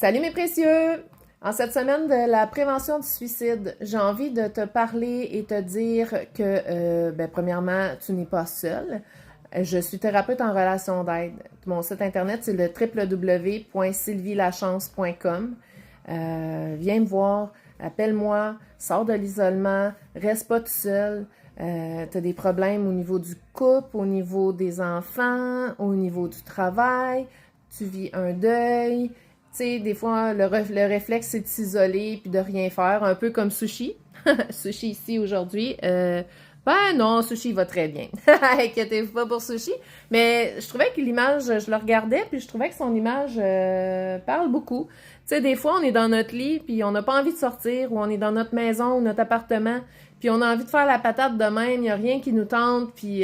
Salut mes précieux! En cette semaine de la prévention du suicide, j'ai envie de te parler et te dire que, premièrement, tu n'es pas seul. Je suis thérapeute en relation d'aide. Mon site internet, c'est le www.sylvielachance.com. Viens me voir, appelle-moi, sors de l'isolement, reste pas tout seul. Tu as des problèmes au niveau du couple, au niveau des enfants, au niveau du travail, tu vis un deuil. Tu sais, des fois, le réflexe, c'est de s'isoler puis de rien faire, un peu comme Sushi. Sushi ici aujourd'hui. Ben non, Sushi va très bien. Inquiétez-vous pas pour Sushi. Mais je trouvais que l'image, je le regardais, puis je trouvais que son image parle beaucoup. Tu sais, des fois, on est dans notre lit, puis on n'a pas envie de sortir, ou on est dans notre maison ou notre appartement, puis on a envie de faire la patate de même, il n'y a rien qui nous tente, puis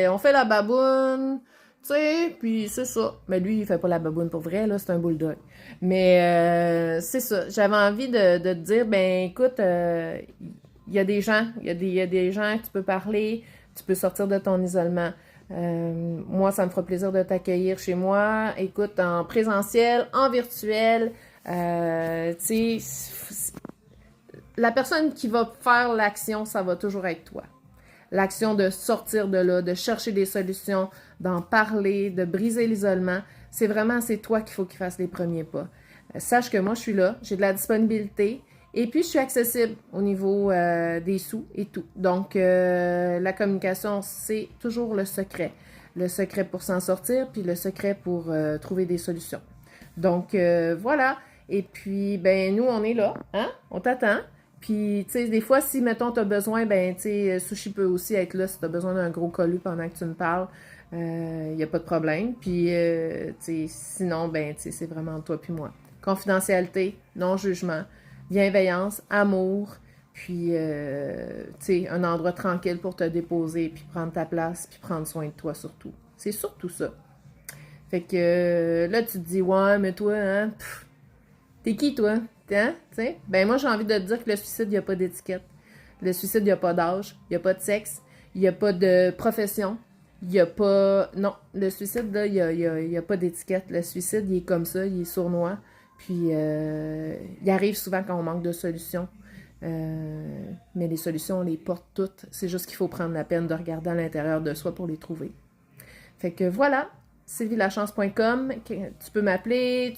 on fait la baboune, tu sais, puis c'est ça. Mais lui, il fait pas la baboune pour vrai, là, c'est un bulldog. Mais c'est ça. J'avais envie de te dire, ben écoute, il y a des gens, il y a des gens que tu peux parler, tu peux sortir de ton isolement. Moi, ça me fera plaisir de t'accueillir chez moi. Écoute, en présentiel, en virtuel, tu sais, la personne qui va faire l'action, ça va toujours être toi. L'action de sortir de là, de chercher des solutions, d'en parler, de briser l'isolement, c'est toi qu'il faut qu'il fasse les premiers pas. Sache que moi, je suis là, j'ai de la disponibilité et puis je suis accessible au niveau des sous et tout. Donc, la communication, c'est toujours le secret. Le secret pour s'en sortir, puis le secret pour trouver des solutions. Donc, voilà. Et puis, ben, nous, on est là, hein? On t'attend. Puis, tu sais, des fois, si, mettons, tu as besoin, ben, tu sais, Sushi peut aussi être là si tu as besoin d'un gros collu pendant que tu me parles. Il n'y a pas de problème. Puis, tu sais, sinon, ben, tu sais, c'est vraiment toi puis moi. Confidentialité, non-jugement, bienveillance, amour, puis, tu sais, un endroit tranquille pour te déposer, puis prendre ta place, puis prendre soin de toi surtout. C'est surtout ça. Fait que là, tu te dis, ouais, mais toi, hein, t'es qui, toi? Hein? T'sais? Ben, moi, j'ai envie de te dire que le suicide, il n'y a pas d'étiquette. Le suicide, il n'y a pas d'âge, il n'y a pas de sexe, il n'y a pas de profession, il n'y a pas... Non, le suicide, là, il y a pas d'étiquette. Le suicide, il est comme ça, il est sournois. Puis, il arrive souvent quand on manque de solutions. Mais les solutions, on les porte toutes. C'est juste qu'il faut prendre la peine de regarder à l'intérieur de soi pour les trouver. Fait que voilà, sylvielachance.com, tu peux m'appeler,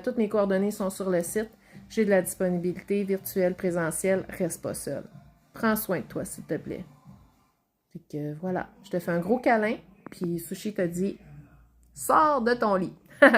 toutes mes coordonnées sont sur le site. J'ai de la disponibilité virtuelle, présentielle, reste pas seul. Prends soin de toi, s'il te plaît. Fait que voilà, je te fais un gros câlin, puis Sushi t'a dit, sors de ton lit.